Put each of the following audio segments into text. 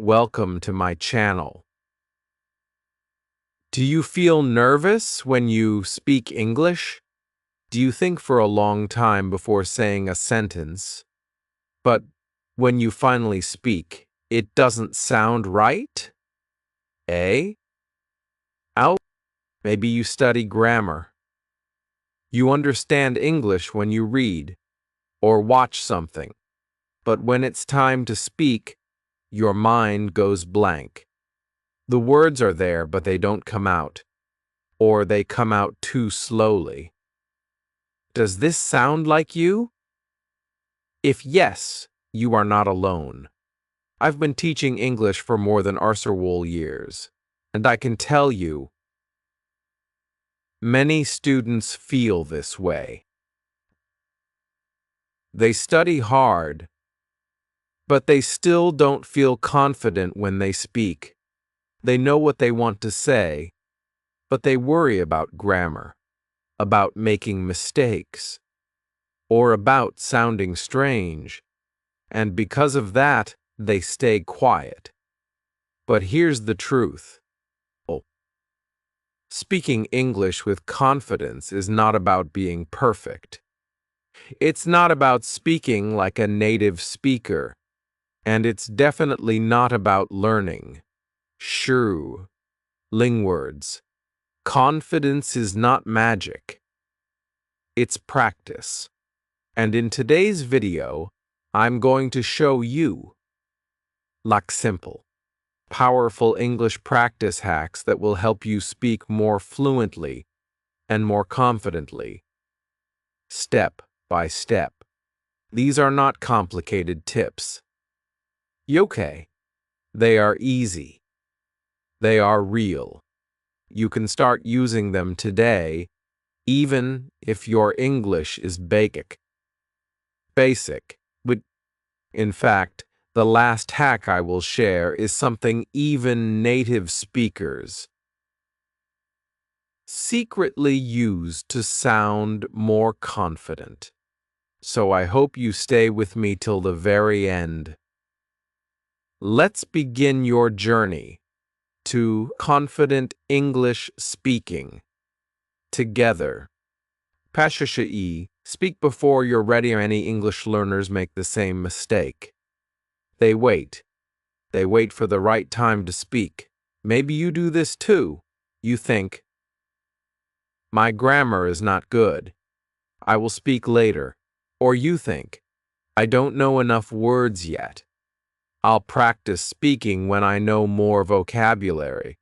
welcome to my channel. Do you feel nervous when you speak English? Do you think for a long time before saying a sentence? But when you finally speak, it doesn't sound right? Eh? Oh, maybe you study grammar. You understand English when you read or watch something, but when it's time to speak, your mind goes blank. The words are there, but they don't come out, or they come out too slowly. Does this sound like you? If yes, you are not alone. I've been teaching English for more than Arserwool years, and I can tell you, many students feel this way. They study hard, but they still don't feel confident when they speak. They know what they want to say, but they worry about grammar, about making mistakes, or about sounding strange, and because of that, they stay quiet. But here's the truth. Speaking English with confidence is not about being perfect. It's not about speaking like a native speaker, and it's definitely not about learning ling words. Confidence is not magic. It's practice. And in today's video, I'm going to show you simple, powerful English practice hacks that will help you speak more fluently and more confidently, step by step. These are not complicated tips. Okay, they are easy. They are real. You can start using them today, even if your English is basic. In fact, the last hack I will share is something even native speakers secretly use to sound more confident. So I hope you stay with me till the very end. Let's begin your journey to confident English speaking together. Speak before you're ready. Many English learners make the same mistake. They wait. They wait for the right time to speak. Maybe you do this too. You think, my grammar is not good. I will speak later. Or you think, I don't know enough words yet. I'll practice speaking when I know more vocabulary.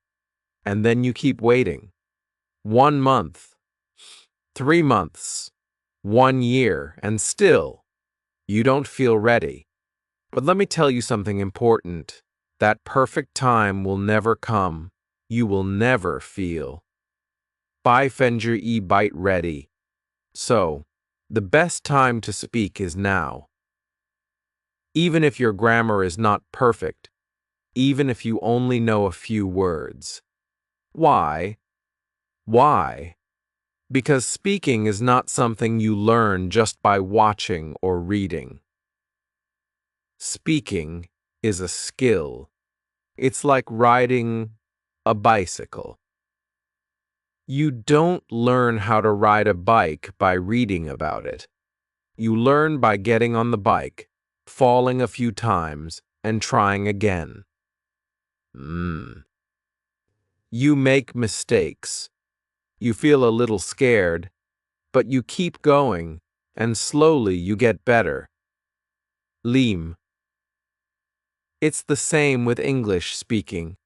And then you keep waiting. 1 month, 3 months, 1 year, and still, you don't feel ready. But let me tell you something important. That perfect time will never come. You will never feel bite ready. So, the best time to speak is now. Even if your grammar is not perfect, even if you only know a few words. Why? Why? Because speaking is not something you learn just by watching or reading. Speaking is a skill. It's like riding a bicycle. You don't learn how to ride a bike by reading about it. You learn by getting on the bike, falling a few times, and trying again. You make mistakes. You feel a little scared, but you keep going, and slowly you get better. It's the same with English speaking.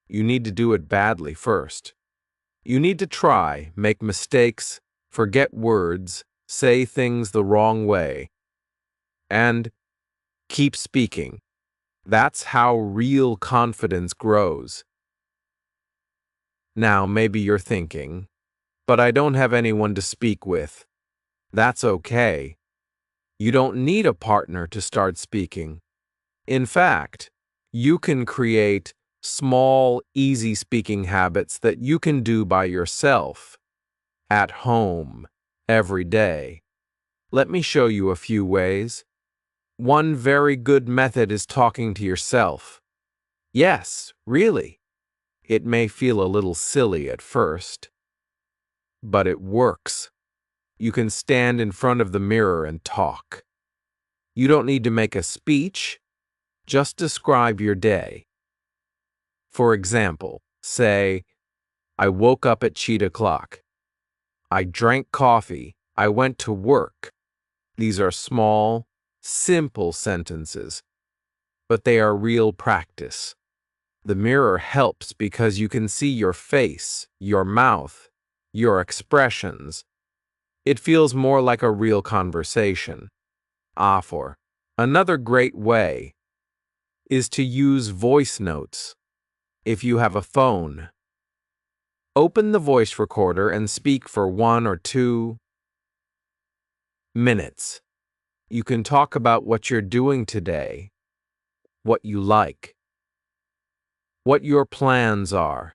You need to do it badly first. You need to try, make mistakes, forget words, say things the wrong way, and keep speaking. That's how real confidence grows. Now, maybe you're thinking, but I don't have anyone to speak with. That's okay. You don't need a partner to start speaking. In fact, you can create small, easy speaking habits that you can do by yourself, at home, every day. Let me show you a few ways. One very good method is talking to yourself. Yes, really. It may feel a little silly at first, but it works. You can stand in front of the mirror and talk. You don't need to make a speech, just describe your day. For example, say, I woke up at 8 o'clock. I drank coffee. I went to work. These are small, simple sentences, but they are real practice. The mirror helps because you can see your face, your mouth, your expressions. It feels more like a real conversation. For another great way is to use voice notes. If you have a phone, open the voice recorder and speak for 1 or 2 minutes. You can talk about what you're doing today, what you like, what your plans are.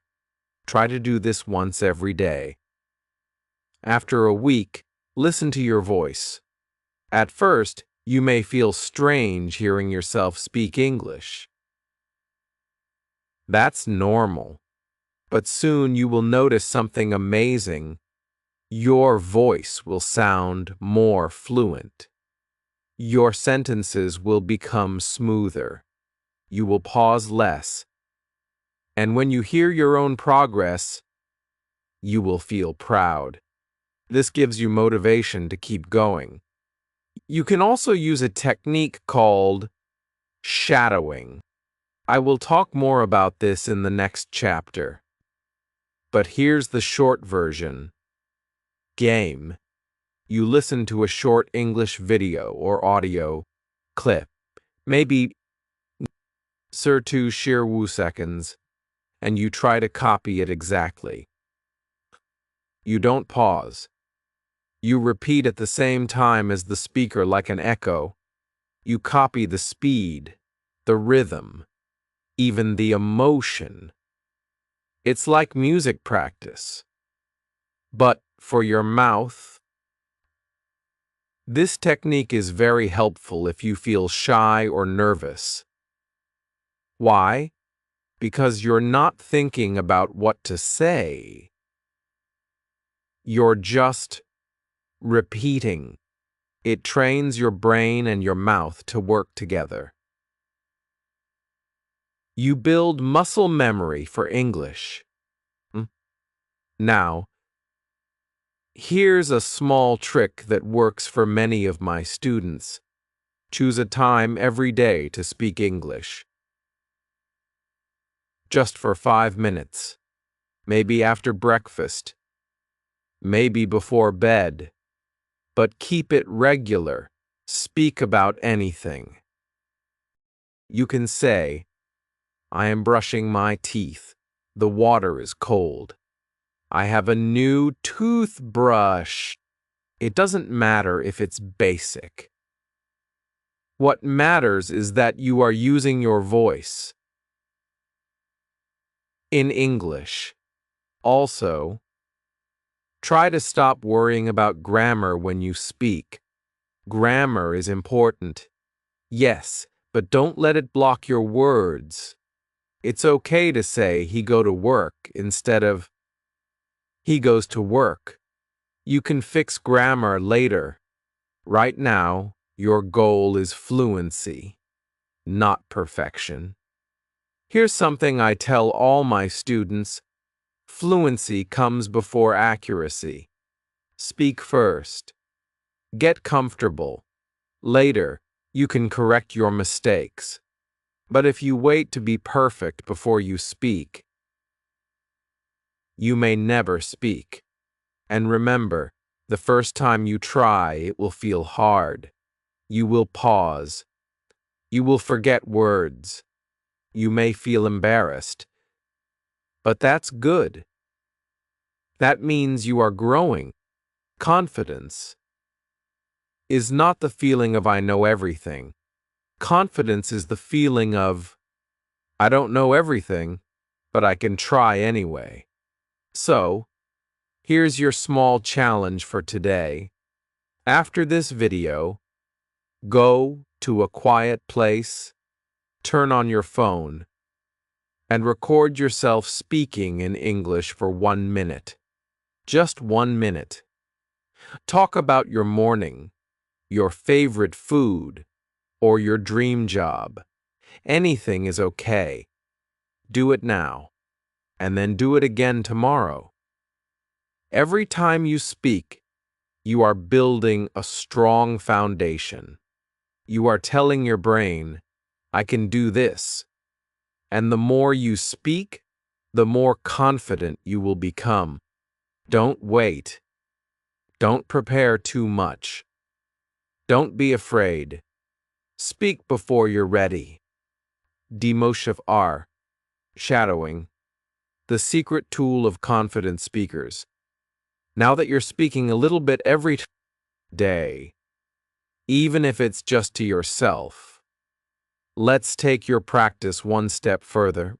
Try to do this once every day. After a week, listen to your voice. At first, you may feel strange hearing yourself speak English. That's normal, but soon you will notice something amazing. Your voice will sound more fluent. Your sentences will become smoother. You will pause less. And when you hear your own progress, you will feel proud. This gives you motivation to keep going. You can also use a technique called shadowing. I will talk more about this in the next chapter. But here's the short version. Game. You listen to a short English video or audio clip, maybe 2 seconds, and you try to copy it exactly. You don't pause. You repeat at the same time as the speaker like an echo. You copy the speed, the rhythm, even the emotion. It's like music practice. But for your mouth, this technique is very helpful if you feel shy or nervous. Why? Because you're not thinking about what to say. You're just repeating. It trains your brain and your mouth to work together. You build muscle memory for English. Now, here's a small trick that works for many of my students. Choose a time every day to speak English. Just for 5 minutes. Maybe after breakfast. Maybe before bed. But keep it regular. Speak about anything. You can say, I am brushing my teeth. The water is cold. I have a new toothbrush. It doesn't matter if it's basic. What matters is that you are using your voice. In English. Also, try to stop worrying about grammar when you speak. Grammar is important. Yes, but don't let it block your words. It's okay to say he go to work instead of he goes to work. You can fix grammar later. Right now, your goal is fluency, not perfection. Here's something I tell all my students. Fluency comes before accuracy. Speak first. Get comfortable. Later, you can correct your mistakes. But if you wait to be perfect before you speak, you may never speak. And remember, the first time you try, it will feel hard. You will pause. You will forget words. You may feel embarrassed. But that's good. That means you are growing. Confidence is not the feeling of I know everything. Confidence is the feeling of I don't know everything, but I can try anyway. So, here's your small challenge for today. After this video, go to a quiet place, turn on your phone, and record yourself speaking in English for 1 minute. Just 1 minute. Talk about your morning, your favorite food, or your dream job. Anything is okay. Do it now, and then do it again tomorrow. Every time you speak, you are building a strong foundation. You are telling your brain, I can do this. And the more you speak, the more confident you will become. Don't wait. Don't prepare too much. Don't be afraid. Speak before you're ready. Demoshif R. Shadowing. The secret tool of confident speakers. Now that you're speaking a little bit every day, even if it's just to yourself, let's take your practice one step further.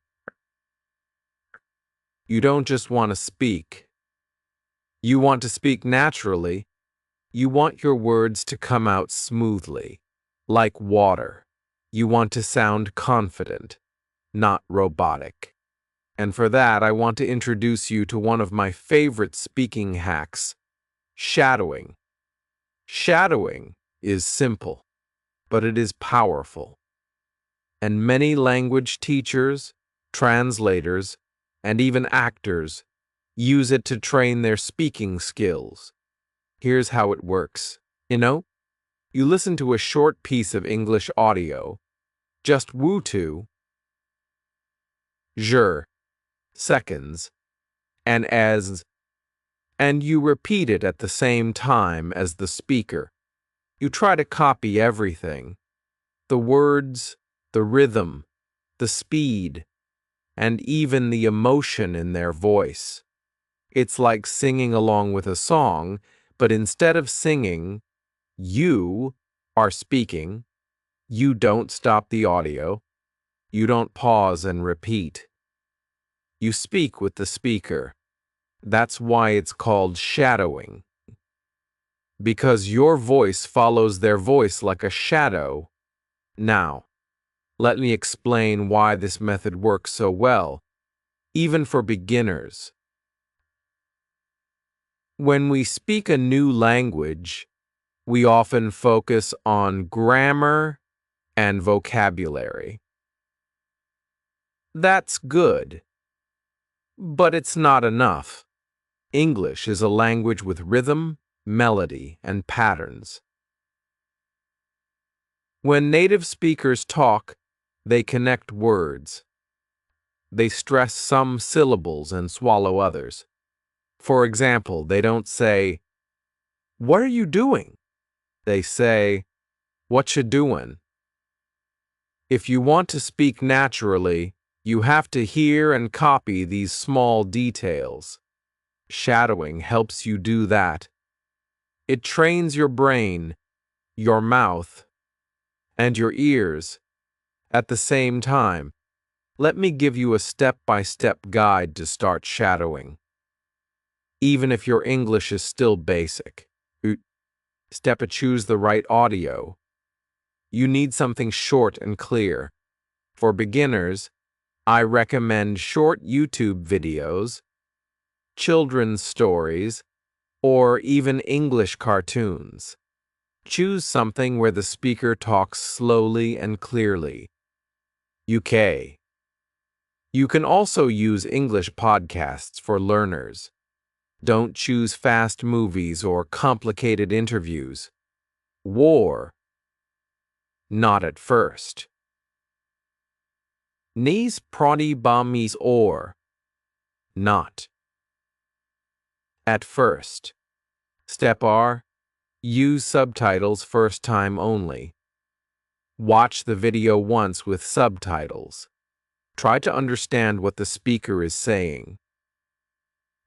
You don't just want to speak. You want to speak naturally. You want your words to come out smoothly, like water. You want to sound confident, not robotic. And for that, I want to introduce you to one of my favorite speaking hacks, shadowing. Shadowing is simple, but it is powerful. And many language teachers, translators, and even actors use it to train their speaking skills. Here's how it works. You listen to a short piece of English audio, just woo-to, seconds, and and you repeat it at the same time as the speaker. You try to copy everything, the words, the rhythm, the speed, and even the emotion in their voice. It's like singing along with a song, but instead of singing, you are speaking. You don't stop the audio. You don't pause and repeat. You speak with the speaker. That's why it's called shadowing. Because your voice follows their voice like a shadow. Now, let me explain why this method works so well, even for beginners. When we speak a new language, we often focus on grammar and vocabulary. That's good, but it's not enough. English is a language with rhythm, melody, and patterns. When native speakers talk, they connect words. They stress some syllables and swallow others. For example, they don't say, "What are you doing?" They say, "What you doing?" If you want to speak naturally, you have to hear and copy these small details. Shadowing helps you do that. It trains your brain, your mouth, and your ears at the same time. Let me give you a step-by-step guide to start shadowing. Even if your English is still basic. Step 1: choose the right audio. You need something short and clear. For beginners, I recommend short YouTube videos, children's stories, or even English cartoons. Choose something where the speaker talks slowly and clearly. UK. You can also use English podcasts for learners. Don't choose fast movies or complicated interviews. War. Not at first. Nis prodi bamis or. Not. At first. Step R. Use subtitles first time only. Watch the video once with subtitles. Try to understand what the speaker is saying.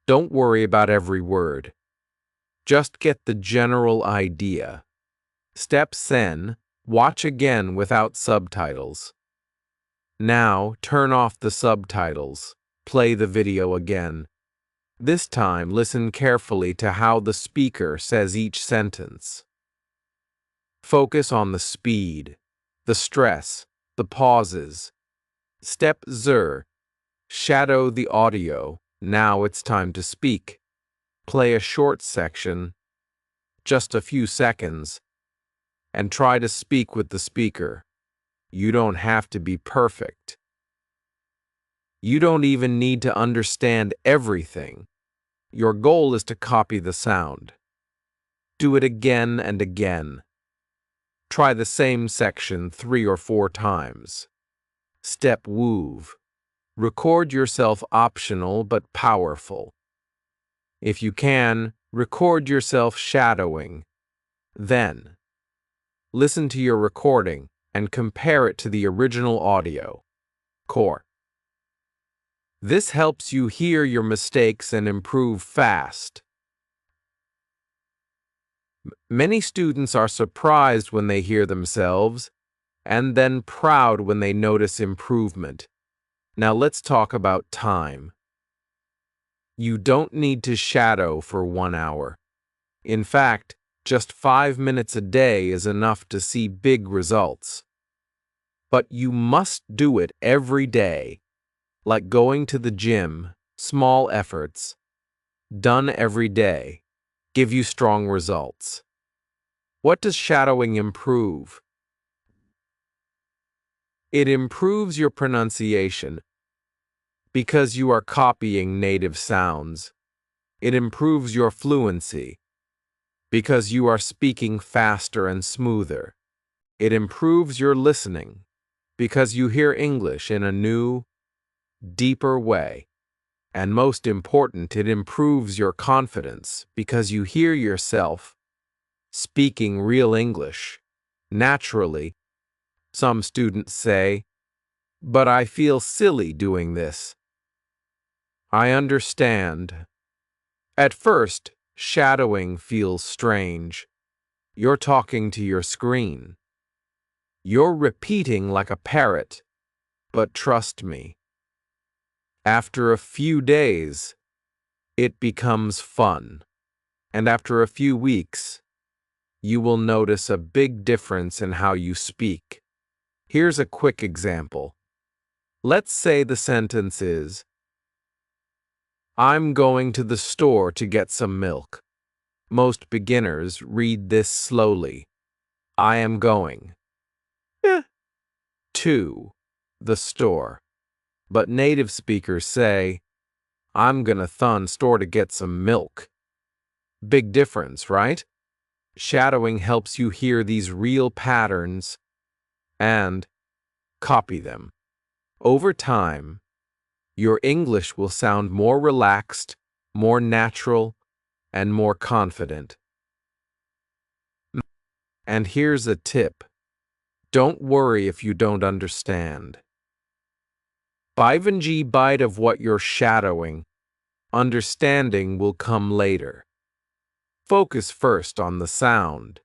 Don't worry about every word. Just get the general idea. Step N. Watch again without subtitles. Now, turn off the subtitles. Play the video again. This time, listen carefully to how the speaker says each sentence. Focus on the speed, the stress, the pauses. Step Z. Shadow the audio. Now it's time to speak. Play a short section, just a few seconds, and try to speak with the speaker. You don't have to be perfect. You don't even need to understand everything. Your goal is to copy the sound. Do it again and again. Try the same section 3 or 4 times. Step WOOV. Record yourself optional but powerful. If you can, record yourself shadowing. Then, listen to your recording and compare it to the original audio. Core. This helps you hear your mistakes and improve fast. Many students are surprised when they hear themselves, and then proud when they notice improvement. Now let's talk about time. You don't need to shadow for 1 hour. In fact, just 5 minutes a day is enough to see big results. But you must do it every day, like going to the gym. Small efforts, done every day, give you strong results. What does shadowing improve? It improves your pronunciation because you are copying native sounds. It improves your fluency because you are speaking faster and smoother. It improves your listening because you hear English in a new, deeper way. And most important, it improves your confidence because you hear yourself speaking real English naturally. Some students say, "But I feel silly doing this." I understand. At first, shadowing feels strange. You're talking to your screen. You're repeating like a parrot. But trust me, after a few days, it becomes fun. And after a few weeks, you will notice a big difference in how you speak. Here's a quick example. Let's say the sentence is, "I'm going to the store to get some milk." Most beginners read this slowly. I am going to the store. But native speakers say, "I'm gonna thun store to get some milk." Big difference, right? Shadowing helps you hear these real patterns and copy them. Over time, your English will sound more relaxed, more natural, and more confident. And here's a tip. Don't worry if you don't understand. 5G bite of what you're shadowing. Understanding will come later. Focus first on the sound.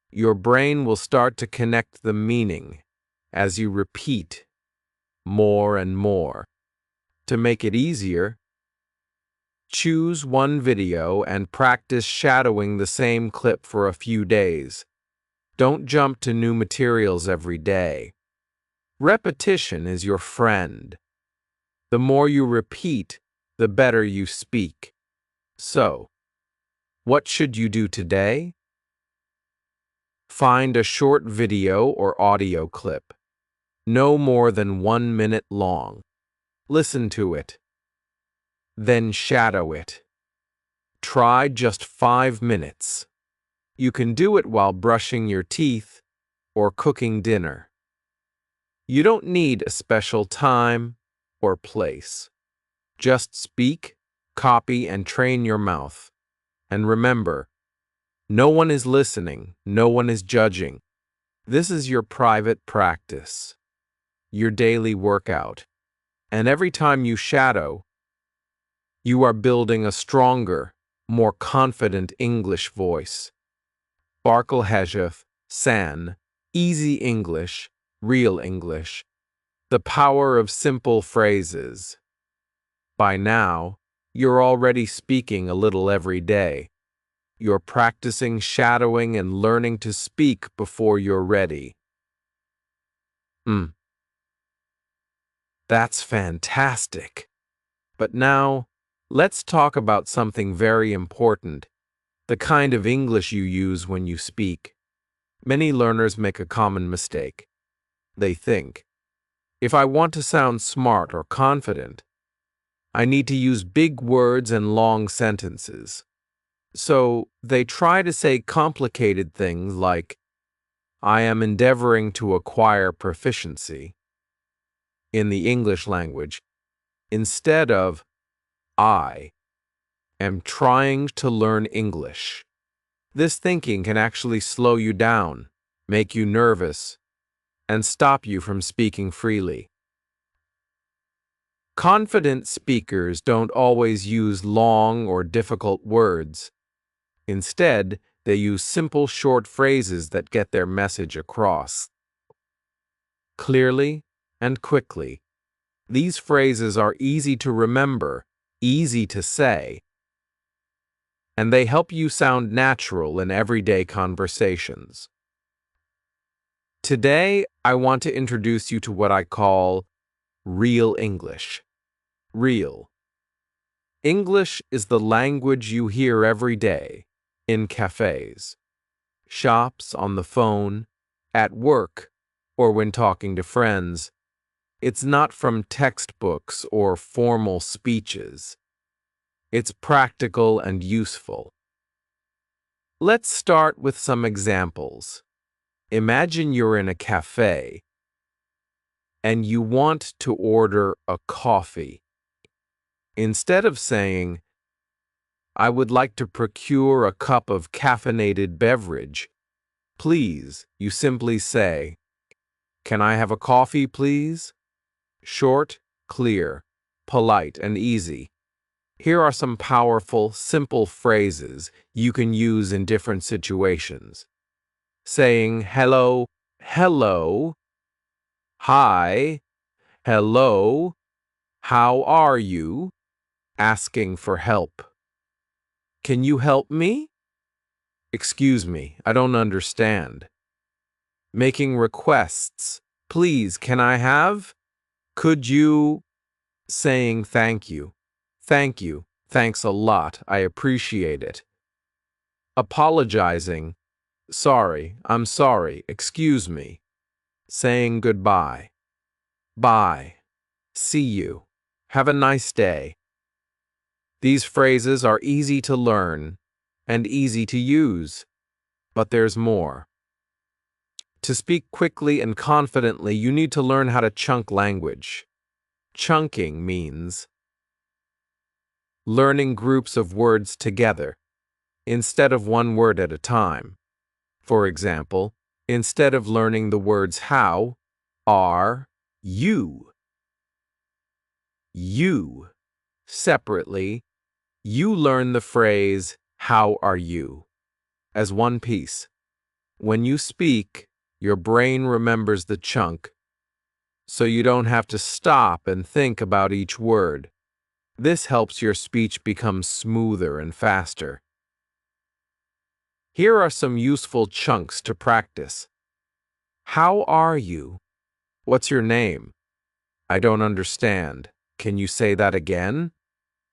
Your brain will start to connect the meaning as you repeat more and more. To make it easier, choose one video and practice shadowing the same clip for a few days. Don't jump to new materials every day. Repetition is your friend. The more you repeat, the better you speak. So, what should you do today? Find a short video or audio clip, no more than 1 minute long. Listen to it. Then shadow it. Try just 5 minutes. You can do it while brushing your teeth or cooking dinner. You don't need a special time or place. Just speak, copy, and train your mouth. And remember, no one is listening, no one is judging. This is your private practice, your daily workout. And every time you shadow, you are building a stronger, more confident English voice. Barkle Hejef, San, Easy English, Real English. The power of simple phrases. By now, you're already speaking a little every day. You're practicing shadowing and learning to speak before you're ready. That's fantastic. But now, let's talk about something very important, the kind of English you use when you speak. Many learners make a common mistake. They think, if I want to sound smart or confident, I need to use big words and long sentences. So they try to say complicated things like, I am endeavoring to acquire proficiency in the English language, instead of, I am trying to learn English. This thinking can actually slow you down, make you nervous, and stop you from speaking freely. Confident speakers don't always use long or difficult words. Instead, they use simple short phrases that get their message across clearly and quickly. These phrases are easy to remember, easy to say, and they help you sound natural in everyday conversations. Today, I want to introduce you to what I call real English. Real. English is the language you hear every day in cafes, shops, on the phone, at work, or when talking to friends. It's not from textbooks or formal speeches. It's practical and useful. Let's start with some examples. Imagine you're in a cafe and you want to order a coffee. Instead of saying, I would like to procure a cup of caffeinated beverage, please, you simply say, can I have a coffee, please? Short, clear, polite, and easy. Here are some powerful, simple phrases you can use in different situations. Saying hello, hello, hi, hello, how are you? Asking for help. Can you help me? Excuse me, I don't understand. Making requests. Please, can I have? Could you? Saying thank you. Thank you. Thanks a lot. I appreciate it. Apologizing. Sorry, I'm sorry. Excuse me. Saying goodbye. Bye. See you. Have a nice day. These phrases are easy to learn and easy to use, but there's more. To speak quickly and confidently, you need to learn how to chunk language. Chunking means learning groups of words together instead of one word at a time. For example, instead of learning the words how, are, you separately, you learn the phrase how are you as one piece. When you speak, your brain remembers the chunk, so you don't have to stop and think about each word. This helps your speech become smoother and faster. Here are some useful chunks to practice. How are you? What's your name? I don't understand. Can you say that again?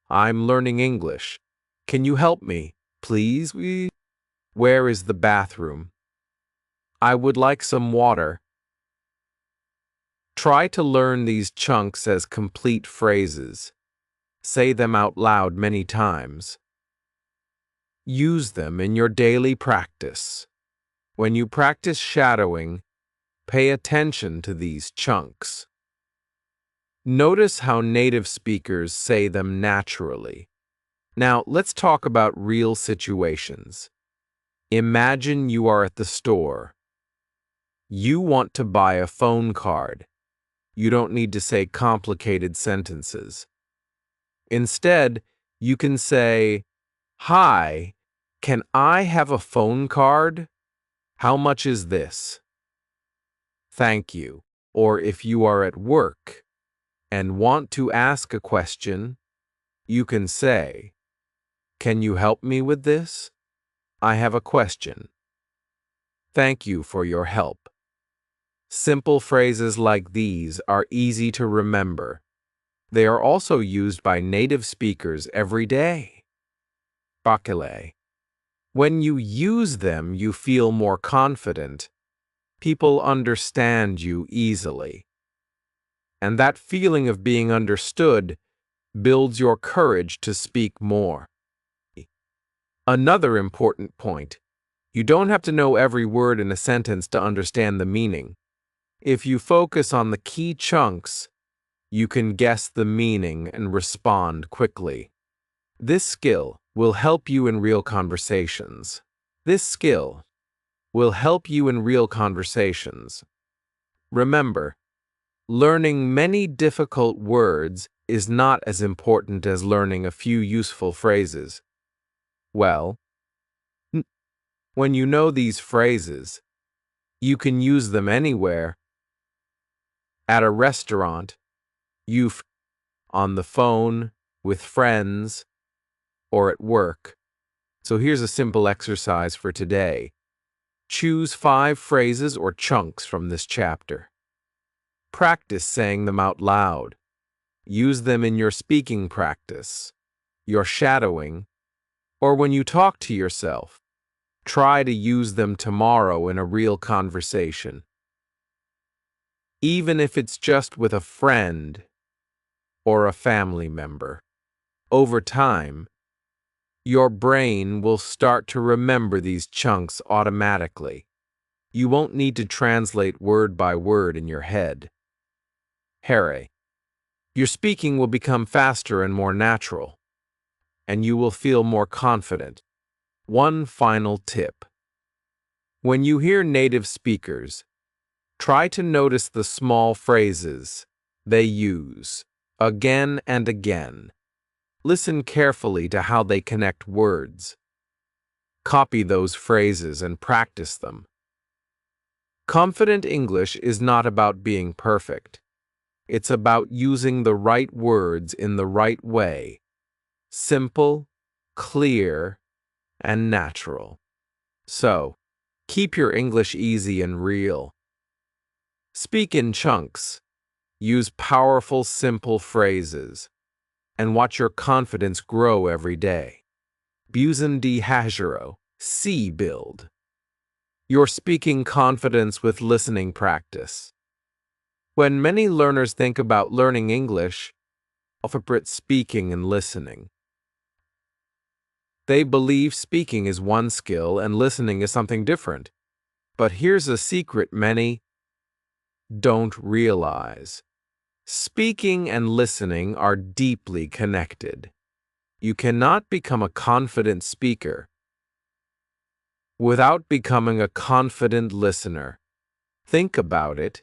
I'm learning English. Can you help me, please? Where is the bathroom? I would like some water. Try to learn these chunks as complete phrases. Say them out loud many times. Use them in your daily practice. When you practice shadowing, pay attention to these chunks. Notice how native speakers say them naturally. Now, let's talk about real situations. Imagine you are at the store. You want to buy a phone card. You don't need to say complicated sentences. Instead, you can say, Hi, can I have a phone card? How much is this? Thank you. Or if you are at work and want to ask a question, you can say, Can you help me with this? I have a question. Thank you for your help. Simple phrases like these are easy to remember. They are also used by native speakers every day. Bakile. When you use them, you feel more confident. People understand you easily. And that feeling of being understood builds your courage to speak more. Another important point: you don't have to know every word in a sentence to understand the meaning. If you focus on the key chunks, you can guess the meaning and respond quickly. This skill will help you in real conversations. Remember, learning many difficult words is not as important as learning a few useful phrases. Well, when you know these phrases, you can use them anywhere. At a restaurant, on the phone, with friends, or at work. So here's a simple exercise for today. Choose 5 phrases or chunks from this chapter. Practice saying them out loud. Use them in your speaking practice, your shadowing, or when you talk to yourself. Try to use them tomorrow in a real conversation. Even if it's just with a friend or a family member. Over time, your brain will start to remember these chunks automatically. You won't need to translate word by word in your head. Harry, your speaking will become faster and more natural, and you will feel more confident. One final tip. When you hear native speakers, try to notice the small phrases they use again and again. Listen carefully to how they connect words. Copy those phrases and practice them. Confident English is not about being perfect. It's about using the right words in the right way. Simple, clear, and natural. So, keep your English easy and real. Speak in chunks. Use powerful, simple phrases. And watch your confidence grow every day. Busan di Hajiro, C build. Your speaking confidence with listening practice. When many learners think about learning English, alphabet speaking and listening. They believe speaking is one skill and listening is something different. But here's a secret many don't realize. Speaking and listening are deeply connected. You cannot become a confident speaker without becoming a confident listener. Think about it.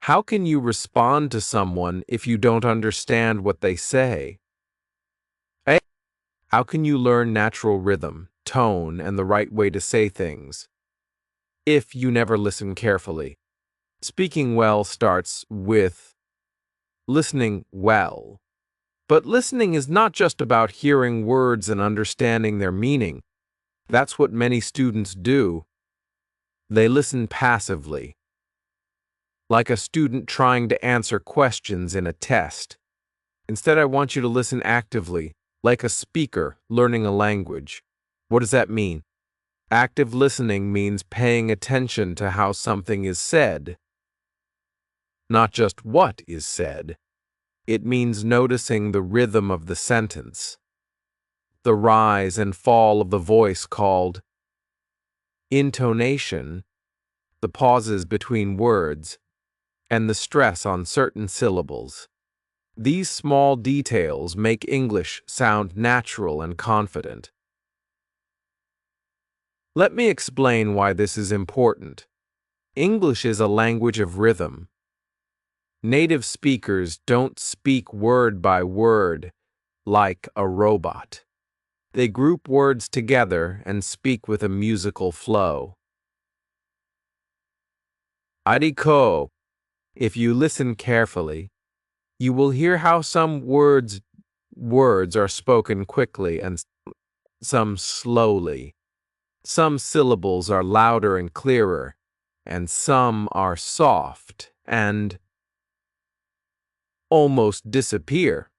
How can you respond to someone if you don't understand what they say? How can you learn natural rhythm, tone, and the right way to say things if you never listen carefully? Speaking well starts with listening well. But listening is not just about hearing words and understanding their meaning. That's what many students do. They listen passively, like a student trying to answer questions in a test. Instead, I want you to listen actively, like a speaker learning a language. What does that mean? Active listening means paying attention to how something is said, not just what is said. It means noticing the rhythm of the sentence, the rise and fall of the voice called intonation, the pauses between words, and the stress on certain syllables. These small details make English sound natural and confident. Let me explain why this is important. English is a language of rhythm. Native speakers don't speak word by word like a robot. They group words together and speak with a musical flow. Ariko. If you listen carefully, you will hear how some words are spoken quickly and some slowly. Some syllables are louder and clearer, and some are soft and almost disappear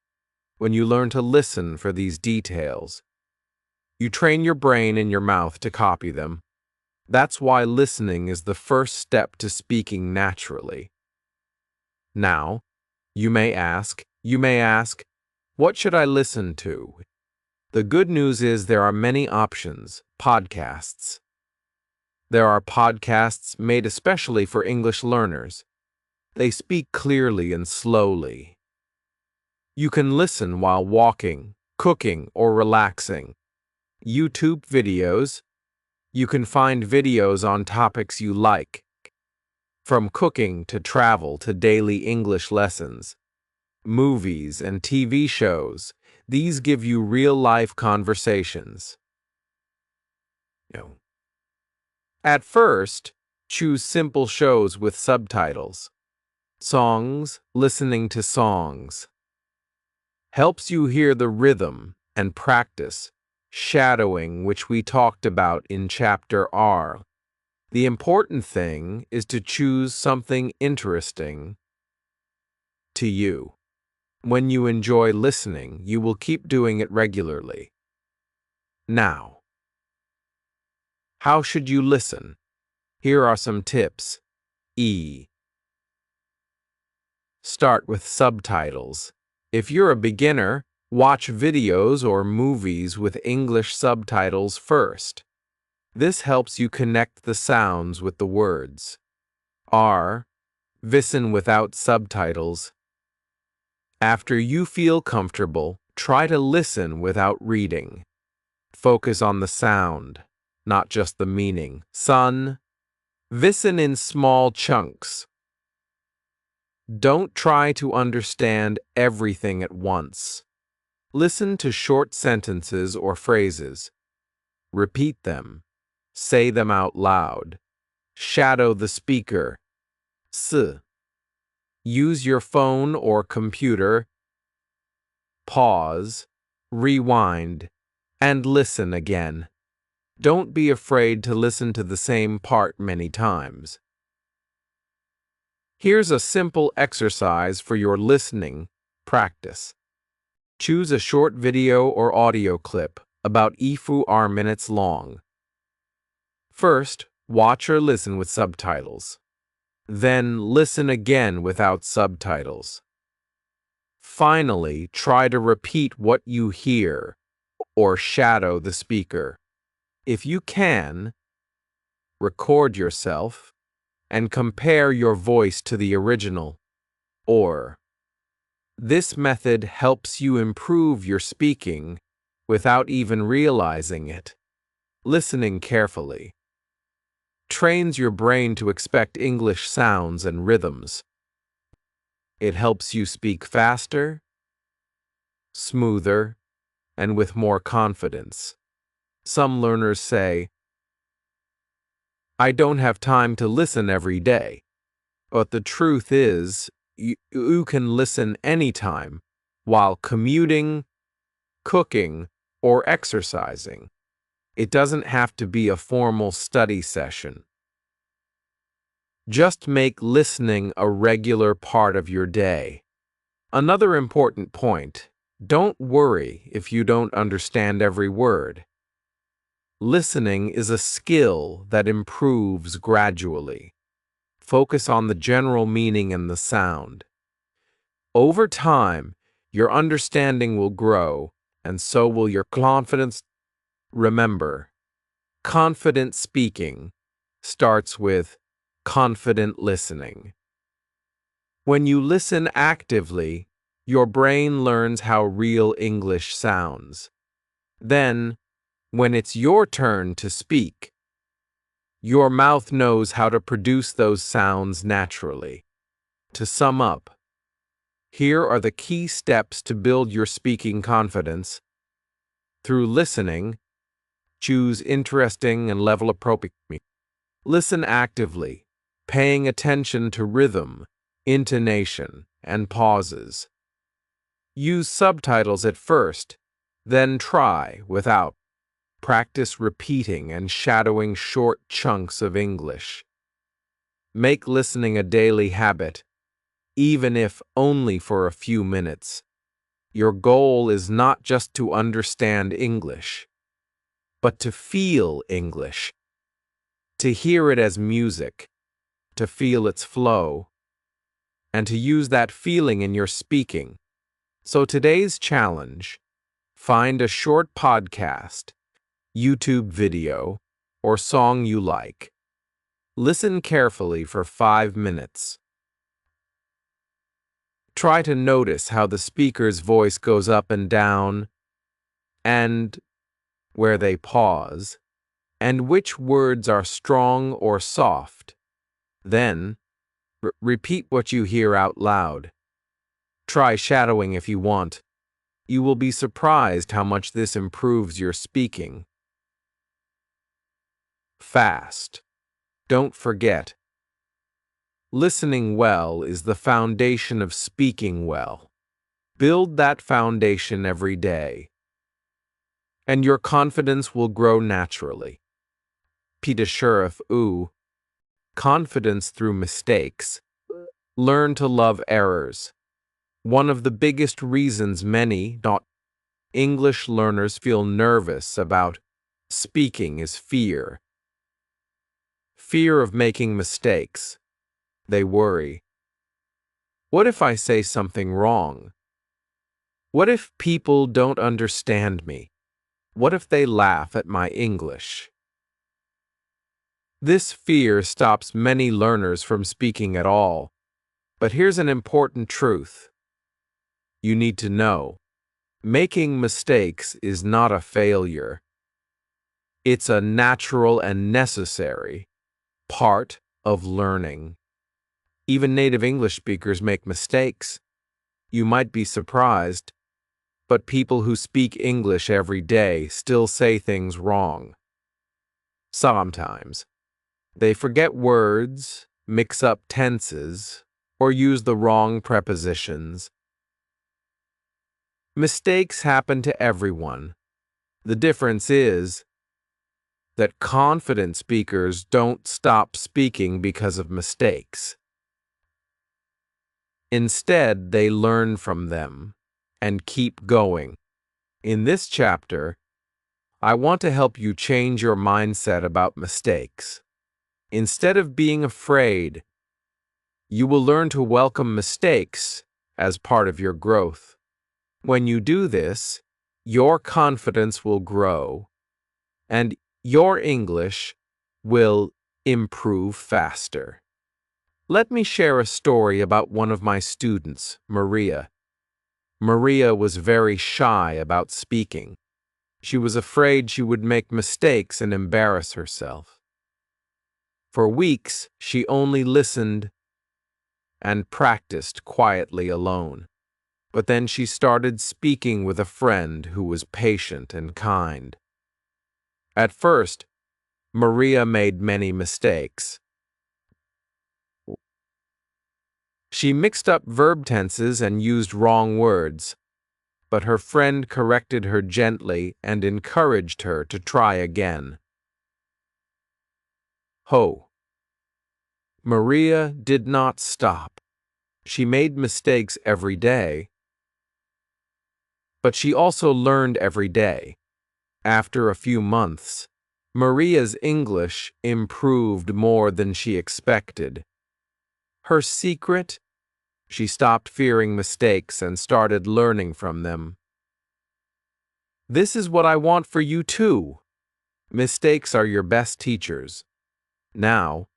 when you learn to listen for these details. You train your brain and your mouth to copy them. That's why listening is the first step to speaking naturally. Now, you may ask, what should I listen to? The good news is there are many options, podcasts. There are podcasts made especially for English learners. They speak clearly and slowly. You can listen while walking, cooking, or relaxing. YouTube videos. You can find videos on topics you like, from cooking to travel to daily English lessons. Movies and TV shows. These give you real-life conversations. At first, choose simple shows with subtitles. Songs, listening to songs. Helps you hear the rhythm and practice shadowing, which we talked about in Chapter R. The important thing is to choose something interesting to you. When you enjoy listening, you will keep doing it regularly. Now, how should you listen? Here are some tips. Start with subtitles. If you're a beginner, watch videos or movies with English subtitles first. This helps you connect the sounds with the words. Listen without subtitles. After you feel comfortable, try to listen without reading. Focus on the sound, not just the meaning. Listen in small chunks. Don't try to understand everything at once. Listen to short sentences or phrases. Repeat them. Say them out loud. Shadow the speaker. Use your phone or computer. Pause, rewind, and listen again. Don't be afraid to listen to the same part many times. Here's a simple exercise for your listening practice. Choose a short video or audio clip, about 4 minutes long. First, watch or listen with subtitles. Then listen again without subtitles. Finally, try to repeat what you hear or shadow the speaker. If you can, record yourself and compare your voice to the original. This method helps you improve your speaking without even realizing it. Listening carefully trains your brain to expect English sounds and rhythms. It helps you speak faster, smoother, and with more confidence. Some learners say, I don't have time to listen every day. But the truth is, you can listen anytime while commuting, cooking, or exercising. It doesn't have to be a formal study session. Just make listening a regular part of your day. Another important point, don't worry if you don't understand every word. Listening is a skill that improves gradually. Focus on the general meaning and the sound. Over time, your understanding will grow, and so will your confidence. Remember, confident speaking starts with confident listening. When you listen actively, your brain learns how real English sounds. Then, when it's your turn to speak, your mouth knows how to produce those sounds naturally. To sum up, here are the key steps to build your speaking confidence. Through listening, choose interesting and level appropriate. Listen actively, paying attention to rhythm, intonation, and pauses. Use subtitles at first, then try without. Practice repeating and shadowing short chunks of English. Make listening a daily habit, even if only for a few minutes. Your goal is not just to understand English, but to feel English, to hear it as music, to feel its flow, and to use that feeling in your speaking. So today's challenge: find a short podcast, YouTube video, or song you like. Listen carefully for 5 minutes. Try to notice how the speaker's voice goes up and down, and where they pause, and which words are strong or soft. Then, repeat what you hear out loud. Try shadowing if you want. You will be surprised how much this improves your speaking. Fast. Don't forget, listening well is the foundation of speaking well. Build that foundation every day, and your confidence will grow naturally. Peter Sheriff, confidence through mistakes. Learn to love errors. One of the biggest reasons many English learners feel nervous about speaking is fear. Fear of making mistakes. They worry. What if I say something wrong? What if people don't understand me? What if they laugh at my English? This fear stops many learners from speaking at all. But here's an important truth you need to know. Making mistakes is not a failure. It's a natural and necessary part of learning. Even native English speakers make mistakes. You might be surprised, but people who speak English every day still say things wrong. Sometimes they forget words, mix up tenses, or use the wrong prepositions. Mistakes happen to everyone. The difference is that confident speakers don't stop speaking because of mistakes. Instead, they learn from them and keep going. In this chapter, I want to help you change your mindset about mistakes. Instead of being afraid, you will learn to welcome mistakes as part of your growth. When you do this, your confidence will grow, and your English will improve faster. Let me share a story about one of my students, Maria. Maria was very shy about speaking. She was afraid she would make mistakes and embarrass herself. For weeks, she only listened and practiced quietly alone. But then she started speaking with a friend who was patient and kind. At first, Maria made many mistakes. She mixed up verb tenses and used wrong words, but her friend corrected her gently and encouraged her to try again. Maria did not stop. She made mistakes every day, but she also learned every day. After a few months, Maria's English improved more than she expected. Her secret? She stopped fearing mistakes and started learning from them. This is what I want for you too. Mistakes are your best teachers. Now,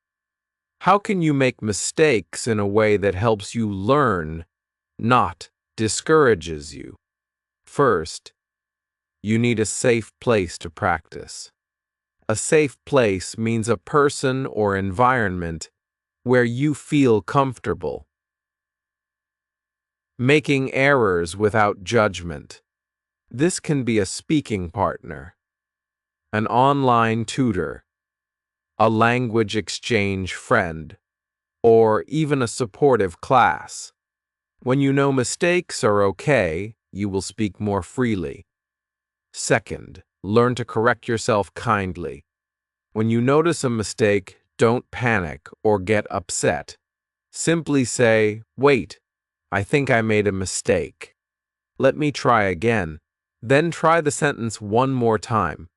how can you make mistakes in a way that helps you learn, not discourages you? First, you need a safe place to practice. A safe place means a person or environment where you feel comfortable. Making errors without judgment. This can be a speaking partner, an online tutor, a language exchange friend, or even a supportive class. When you know mistakes are okay, you will speak more freely. Second, learn to correct yourself kindly. When you notice a mistake, Don't panic or get upset. Simply say, "Wait, I think I made a mistake. Let me try again." Then try the sentence one more time.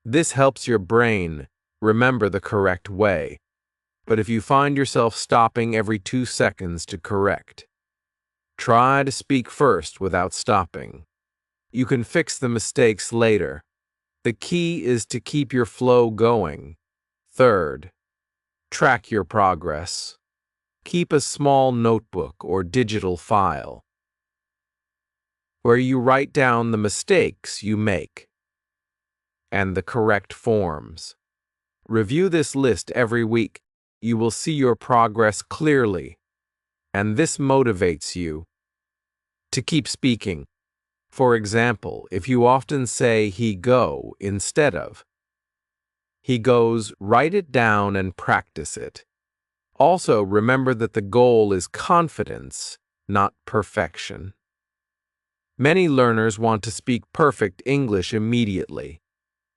This helps your brain remember the correct way. But if you find yourself stopping every 2 seconds to correct, try to speak first without stopping. You can fix the mistakes later. The key is to keep your flow going. Third, track your progress. Keep a small notebook or digital file where you write down the mistakes you make and the correct forms. Review this list every week. You will see your progress clearly, and this motivates you to keep speaking. For example, if you often say "he go" instead of "he goes," write it down and practice it. Also, remember that the goal is confidence, not perfection. Many learners want to speak perfect English immediately,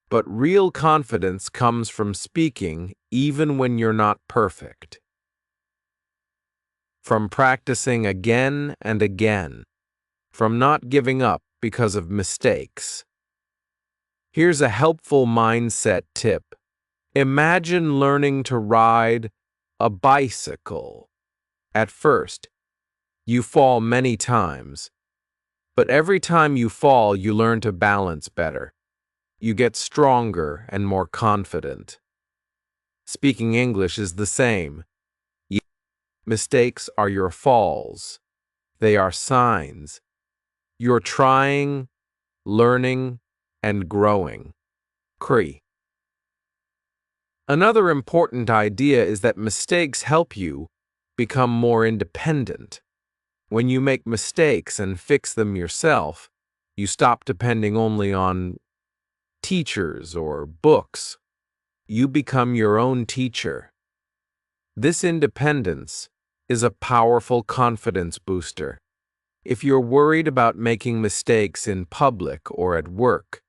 but real confidence comes from speaking even when you're not perfect. From practicing again and again, from not giving up because of mistakes. Here's a helpful mindset tip. Imagine learning to ride a bicycle. At first, you fall many times, but every time you fall, you learn to balance better. You get stronger and more confident. Speaking English is the same. Mistakes are your falls. They are signs. You're trying, learning, and growing. Cree. Another important idea is that mistakes help you become more independent. When you make mistakes and fix them yourself, you stop depending only on teachers or books. You become your own teacher. This independence is a powerful confidence booster. If you're worried about making mistakes in public or at work,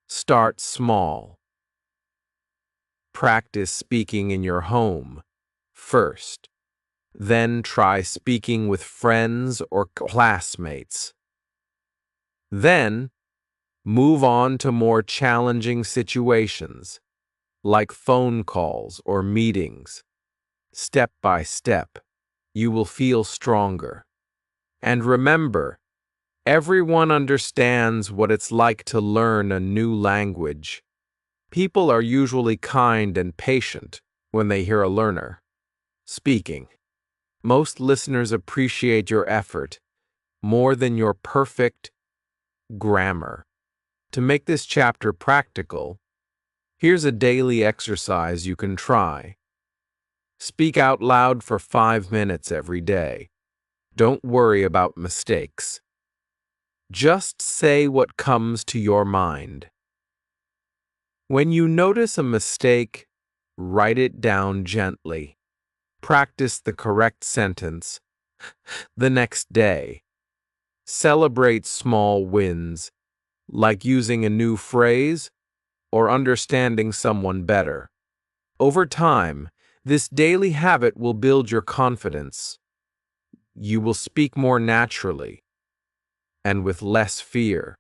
start small. Practice speaking in your home first. Then try speaking with friends or classmates. Then, move on to more challenging situations, like phone calls or meetings. Step by step, you will feel stronger. And remember, everyone understands what it's like to learn a new language. People are usually kind and patient when they hear a learner speaking. Most listeners appreciate your effort more than your perfect grammar. To make this chapter practical, here's a daily exercise you can try. Speak out loud for 5 minutes every day. Don't worry about mistakes. Just say what comes to your mind. When you notice a mistake, write it down gently. Practice the correct sentence the next day. Celebrate small wins, like using a new phrase or understanding someone better. Over time, this daily habit will build your confidence. You will speak more naturally and with less fear.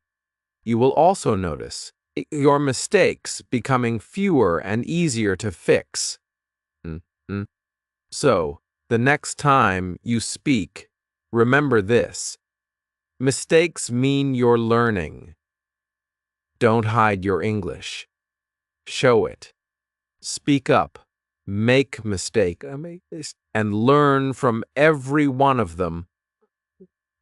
You will also notice your mistakes becoming fewer and easier to fix. So, the next time you speak, remember this. Mistakes mean you're learning. Don't hide your English. Show it. Speak up. Make mistake and learn from every one of them.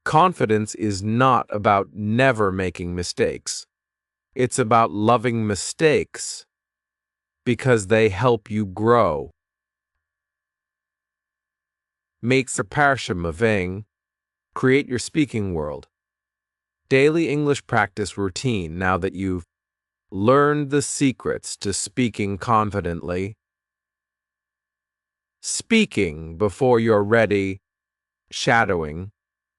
Confidence is not about never making mistakes. It's about loving mistakes because they help you grow. Make the parsha moving. Create your speaking world. Daily English practice routine now that you've learned the secrets to speaking confidently. Speaking before you're ready. Shadowing.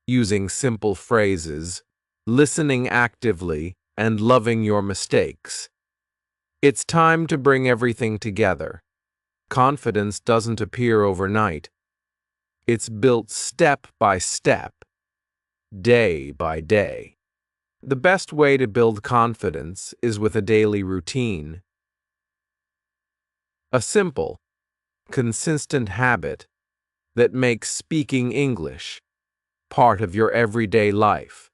Using simple phrases. Listening actively and loving your mistakes. It's time to bring everything together. Confidence doesn't appear overnight. It's built step by step, day by day. The best way to build confidence is with a daily routine. A simple, consistent habit that makes speaking English part of your everyday life.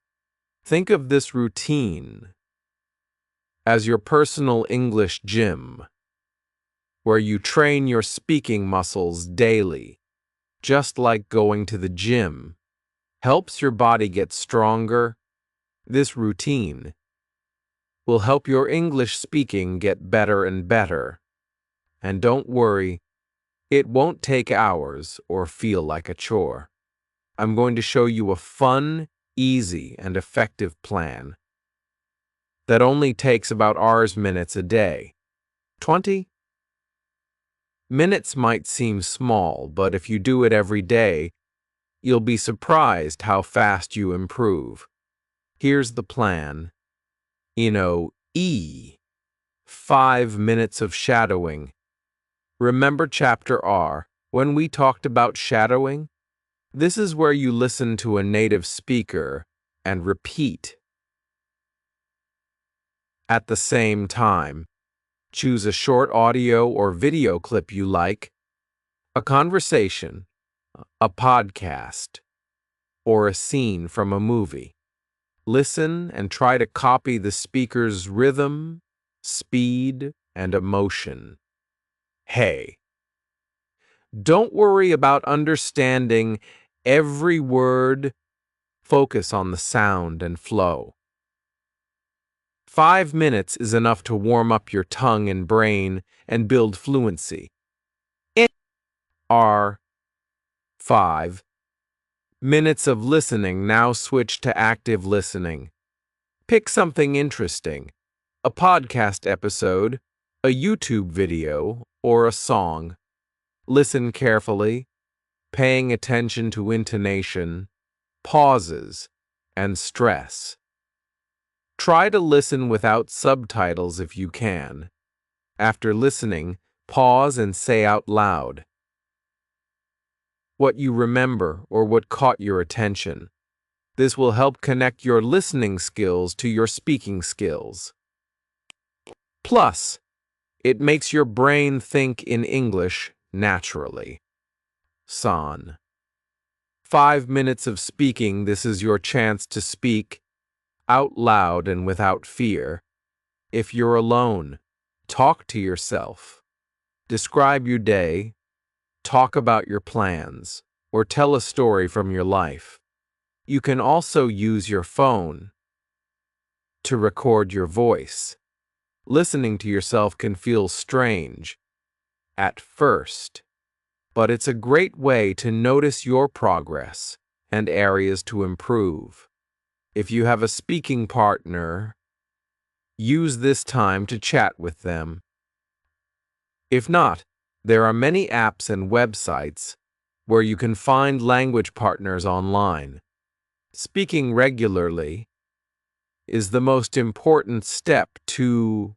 Think of this routine as your personal English gym, where you train your speaking muscles daily, just like going to the gym helps your body get stronger. This routine will help your English speaking get better and better. And don't worry, it won't take hours or feel like a chore. I'm going to show you a fun, easy, and effective plan that only takes about minutes a day. 20 minutes might seem small, but if you do it every day, you'll be surprised how fast you improve. Here's the plan. 5 minutes of shadowing. Remember Chapter R, when we talked about shadowing? This is where you listen to a native speaker and repeat. At the same time, choose a short audio or video clip you like, a conversation, a podcast, or a scene from a movie. Listen and try to copy the speaker's rhythm, speed, and emotion. Hey, don't worry about understanding every word. Focus on the sound and flow. 5 minutes is enough to warm up your tongue and brain and build fluency. Are 5 minutes of listening. Now switch to active listening. Pick something interesting, a podcast episode, a YouTube video, or a song. Listen carefully, paying attention to intonation, pauses, and stress. Try to listen without subtitles if you can. After listening, pause and say out loud what you remember or what caught your attention. This will help connect your listening skills to your speaking skills. Plus, it makes your brain think in English naturally. 5 minutes of speaking. This is your chance to speak out loud and without fear. If you're alone, talk to yourself. Describe your day, talk about your plans, or tell a story from your life. You can also use your phone to record your voice. Listening to yourself can feel strange at first, but it's a great way to notice your progress and areas to improve. If you have a speaking partner, use this time to chat with them. If not, there are many apps and websites where you can find language partners online. Speaking regularly is the most important step to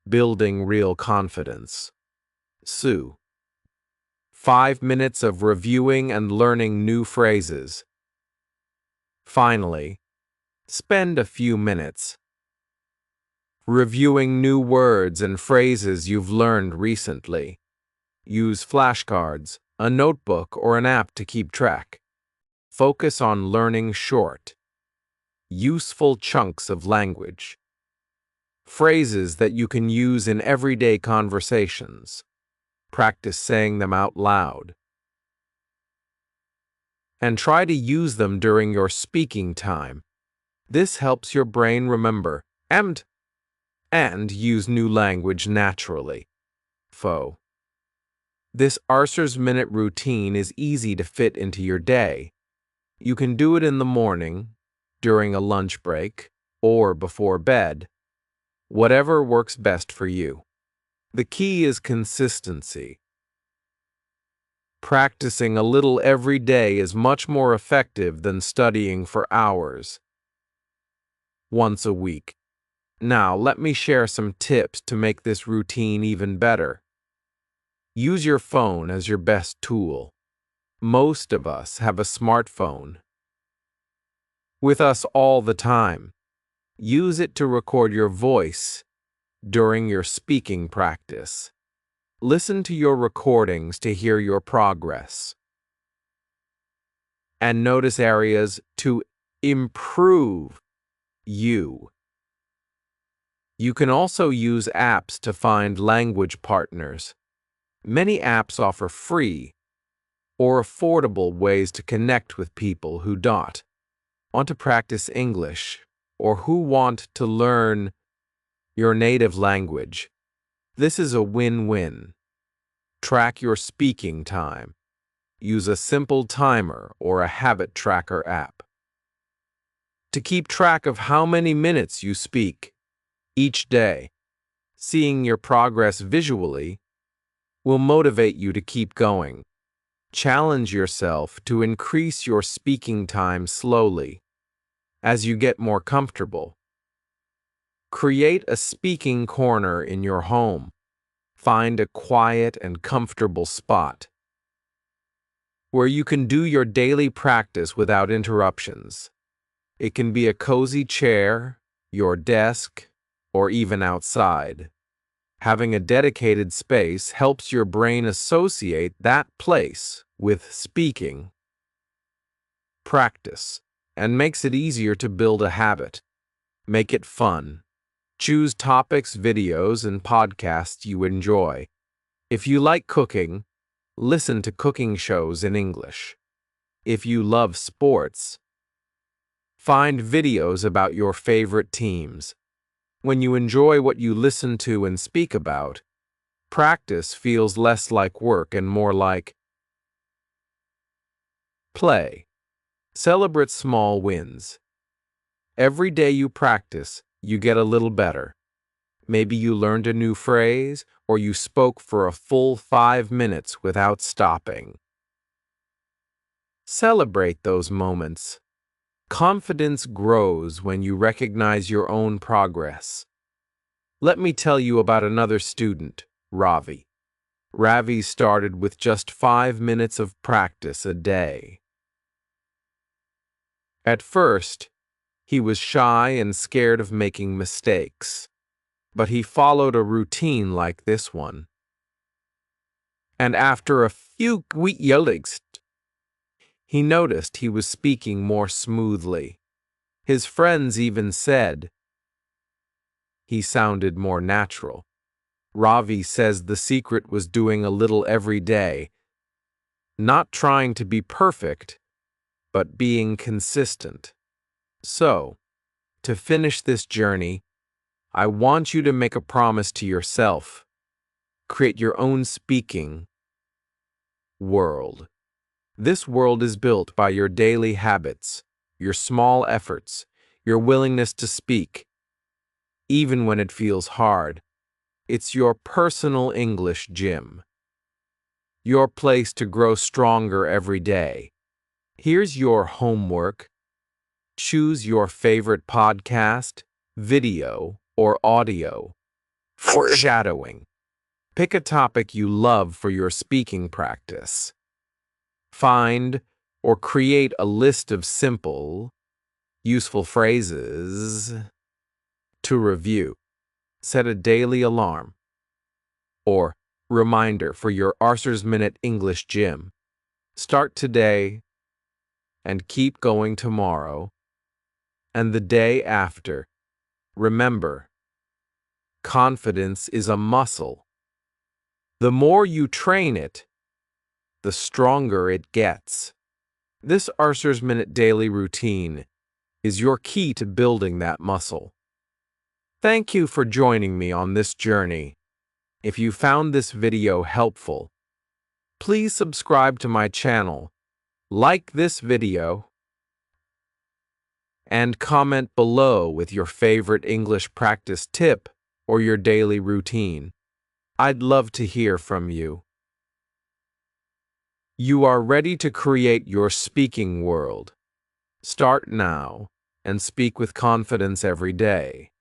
building real confidence. 5 minutes of reviewing and learning new phrases. Finally, spend a few minutes reviewing new words and phrases you've learned recently. Use flashcards, a notebook, or an app to keep track. Focus on learning short, useful chunks of language. Phrases that you can use in everyday conversations. Practice saying them out loud. And try to use them during your speaking time. This helps your brain remember and use new language naturally. This Arcer's Minute routine is easy to fit into your day. You can do it in the morning, during a lunch break, or before bed. Whatever works best for you. The key is consistency. Practicing a little every day is much more effective than studying for hours once a week. Now, let me share some tips to make this routine even better. Use your phone as your best tool. Most of us have a smartphone with us all the time. Use it to record your voice during your speaking practice. Listen to your recordings to hear your progress. And notice areas to improve you. You can also use apps to find language partners. Many apps offer free or affordable ways to connect with people who don't want to practice English or who want to learn your native language. This is a win-win. Track your speaking time. Use a simple timer or a habit tracker app to keep track of how many minutes you speak each day. Seeing your progress visually will motivate you to keep going. Challenge yourself to increase your speaking time slowly as you get more comfortable. Create a speaking corner in your home. Find a quiet and comfortable spot where you can do your daily practice without interruptions. It can be a cozy chair, your desk, or even outside. Having a dedicated space helps your brain associate that place with speaking practice and makes it easier to build a habit. Make it fun. Choose topics, videos, and podcasts you enjoy. If you like cooking, listen to cooking shows in English. If you love sports, find videos about your favorite teams. When you enjoy what you listen to and speak about, practice feels less like work and more like play. Celebrate small wins. Every day you practice, you get a little better. Maybe you learned a new phrase, or you spoke for a full 5 minutes without stopping. Celebrate those moments. Confidence grows when you recognize your own progress. Let me tell you about another student, Ravi. Ravi started with just 5 minutes of practice a day. At first, he was shy and scared of making mistakes, but he followed a routine like this one. And after a few weeks, he noticed he was speaking more smoothly. His friends even said he sounded more natural. Ravi says the secret was doing a little every day, not trying to be perfect, but being consistent. So, to finish this journey, I want you to make a promise to yourself. Create your own speaking world. This world is built by your daily habits, your small efforts, your willingness to speak, even when it feels hard. It's your personal English gym. Your place to grow stronger every day. Here's your homework. Choose your favorite podcast, video, or audio. Foreshadowing. Pick a topic you love for your speaking practice. Find or create a list of simple, useful phrases to review. Set a daily alarm or reminder for your Arthur's Minute English gym. Start today and keep going tomorrow and the day after. Remember, confidence is a muscle. The more you train it, the stronger it gets. This Arthur's Minute daily routine is your key to building that muscle. Thank you for joining me on this journey. If you found this video helpful, please subscribe to my channel, like this video, and comment below with your favorite English practice tip or your daily routine. I'd love to hear from you. You are ready to create your speaking world. Start now and speak with confidence every day.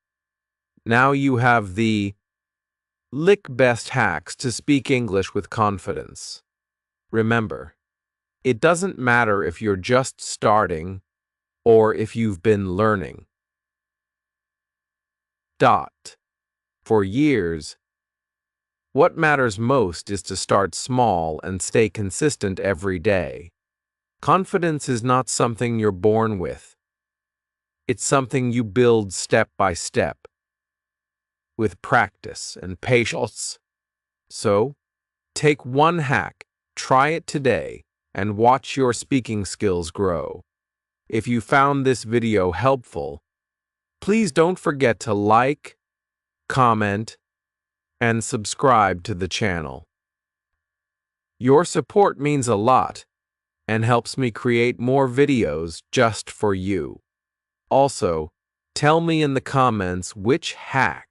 Now you have the Lick best hacks to speak English with confidence. Remember, it doesn't matter if you're just starting or if you've been learning. For years, what matters most is to start small and stay consistent every day. Confidence is not something you're born with. It's something you build step by step, with practice and patience. So, take one hack, try it today, and watch your speaking skills grow. If you found this video helpful, please don't forget to like, comment, and subscribe to the channel. Your support means a lot and helps me create more videos just for you. Also, tell me in the comments which hack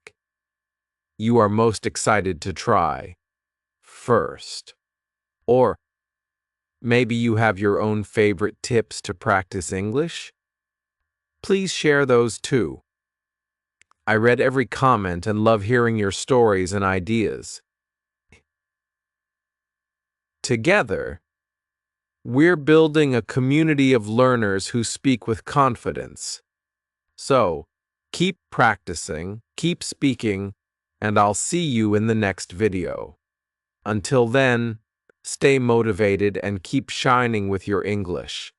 you are most excited to try first. Or maybe you have your own favorite tips to practice English? Please share those too. I read every comment and love hearing your stories and ideas. Together, we're building a community of learners who speak with confidence. So, keep practicing, keep speaking, and I'll see you in the next video. Until then, stay motivated and keep shining with your English.